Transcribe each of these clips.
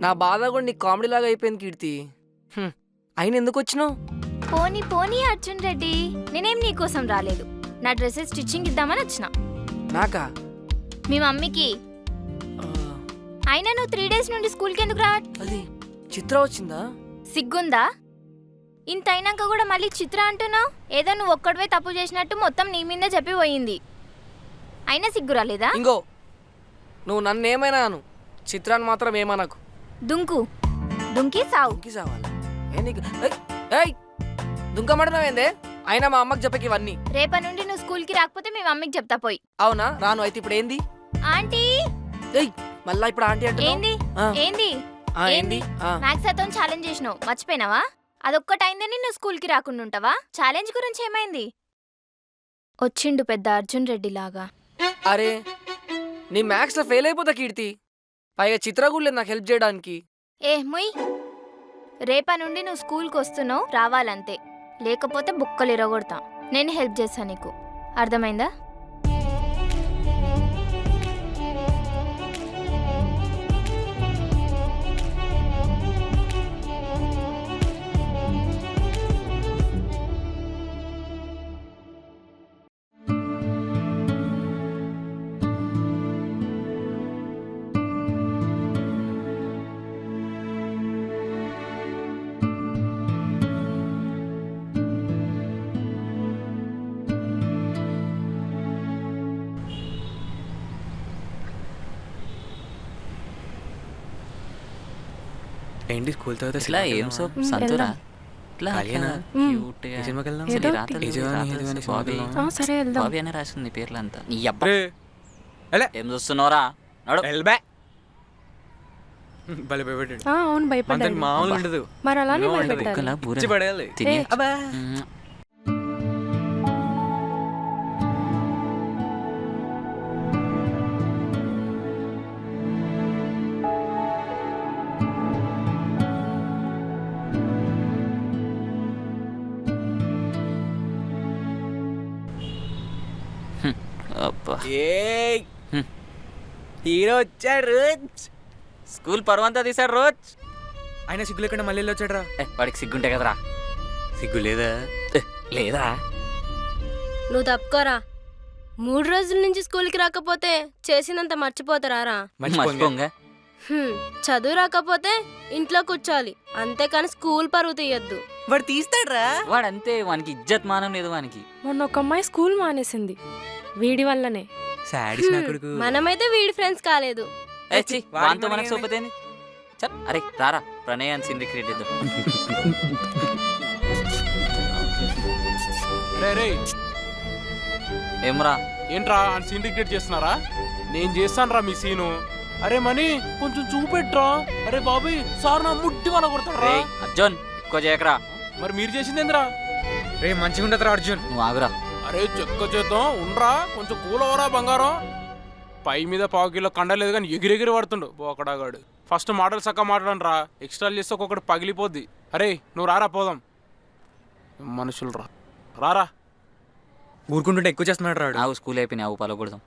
నా బాధ కూడా నీకు కామెడీ లాగా అయిపోయింది కీర్తి. అయిన ఎందుకు వచ్చినావు? పోనీ పోనీ అర్జున్ రెడ్డి, నేనేం నీకోసం రాలేదు. నా డ్రెస్సెస్ స్టిచ్చింగ్ ఇద్దామని వచ్చిన. నాకా? మీ మమ్మీకి. ఆ, అయినా నువ్వు 3 days నుండి స్కూల్కి ఎందుకు రా? అది చిత్ర వచ్చిందా? సిగ్గుందా? ఇంత అయినాక కూడా మళ్ళీ చిత్ర అంటున్నావు. ఏదో నువ్వు ఒక్కడివే తప్పు చేసినట్టు మొత్తం నీ మీదే చెప్పి పోయింది. అయినా సిగ్గు రాలేదా? ఇంకో నువ్వు నన్ను ఏమైనా అను, చిత్రాన్ని మాత్రం ఏమనకు. దుంకు దుంకి సావు. దుంకి సావాలా? దుంకమంటున్నావేందే? అయినా మా అమ్మకి చెప్పకి ఇవన్నీ. రేపటి నుండి నువ్వు స్కూల్కి రాకపోతే మీ మమ్మీకి చెప్తా పోయి. అవునా? రాను. అయితే ఇప్పుడు ఏంది? ఆంటీ. మళ్ళా ఇప్పుడు ఆంటీ అంటే ఏంది ఏంది ఏంది? మ్యాథ్స్ అతో ఛాలెంజ్ చేసినావు, మర్చిపోయినావా? అదొక్కటైందని నువ్వు స్కూల్కి రాకుండా ఉంటావా? ఛాలెంజ్ గురించి ఏమైంది? వచ్చిండు పెద్ద అర్జున్ రెడ్డి లాగా. అరే నీ మ్యాథ్స్ లో ఫెయిల్ అయిపోతా కీర్తి. పైగా చిత్ర కూడా లేదు నాకు హెల్ప్ చేయడానికి. ముయ్, రేపా నుండి నువ్వు స్కూల్కి వస్తున్నావు, రావాలంతే. లేకపోతే బుక్కలు ఇరగొడతా. నేను హెల్ప్ చేస్తా నీకు, అర్థమైందా? ఏంటి స్కూల్ తర్వాత ఇట్లా ఏం సోప్ సంతురా ఇట్లా సరే వెళ్దాం. బాబీ అనే రాసింది పేర్లంతా. నీ అబ్బా ఏం చూస్తున్నావురా? అవును భయపడ్డాను. మామూలు ఉండదు మరి అలానే భయపెట్టాలి. తిని హీరో వచ్చాడు రోజ్. స్కూల్ పర్వంతా తీసాడు రోజ్. ఆయన సిగ్గు లేకుండా మళ్ళీ వచ్చాడు రా. వాడికి సిగ్గుంటే కదరా. సిగ్గు లేదా? లేదా? నువ్వు తప్పుకోరా. 3 రోజుల నుంచి స్కూల్కి రాకపోతే చేసినంత మర్చిపోతారా? మర్చిపోంగా. చదువు రాకపోతే ఇంట్లో కూర్చోవాలి, అంతేకాని స్కూల్ పరువు తీయద్దు. వాడు తీస్తాడ్రా. వాడంతే, వానికి ఇజ్జత్ మానం లేదు వానికి. మొన్న ఒక అమ్మాయి స్కూల్ మానేసింది వీడి వల్లనే. మనమైతే వీడి ఫ్రెండ్స్ కాలేదు. వాంతో మనకు సోపతేంది? చల్ అరే రారా, ప్రణయాన్ని సీన్ క్రియేట్ చేద్దాం. ఏమరా ఏంట్రా అని సీన్ క్రియేట్ చేస్తున్నారా? నేను చేస్తాను రా మీ సీను. అరే మనీ కొంచెం చూపెట్రా. అరే బాబీ సార్ నా ముట్టి మన కొడతారా? అర్జున్ ఎక్కువ చేయకరా. మరి మీరు చేసింది ఏందిరా? రే మంచిగా ఉండదురా అర్జున్. నువ్వు ఆగురా. అరే చెక్క చేద్దాం ఉండరా, కొంచెం కూలవరా బంగారం. పై మీద 1/4 కిలో కండలేదు కానీ ఎగిరెగిరి పడుతుండు బోకడాగాడు. ఫస్ట్ మాటలు చక్క మాట్లాడను రా, ఎక్స్ట్రా చేస్తే ఒక్కొక్కటి పగిలిపోద్ది. అరే నువ్వు రారా పోదాం. మనుషులు రా రారా. ఊరుకుంటుంటే ఎక్కువ చేస్తున్నాడు రాడు. ఆవు స్కూల్ అయిపోయినాయి, ఆవు పలకూడదాం.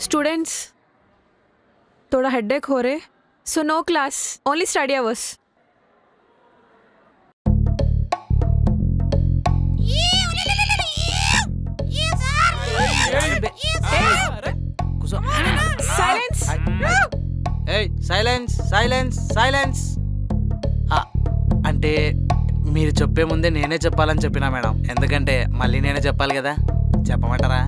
स्टूडेंट्स, थोड़ा हेडेक हो रहे, so no class, only study hours. Silence. Silence silence silence. అంటే మీరు చెప్పే ముందే నేనే చెప్పాలని చెప్పినా మేడం, ఎందుకంటే మళ్ళీ నేనే చెప్పాలి కదా. చెప్పమంటారా?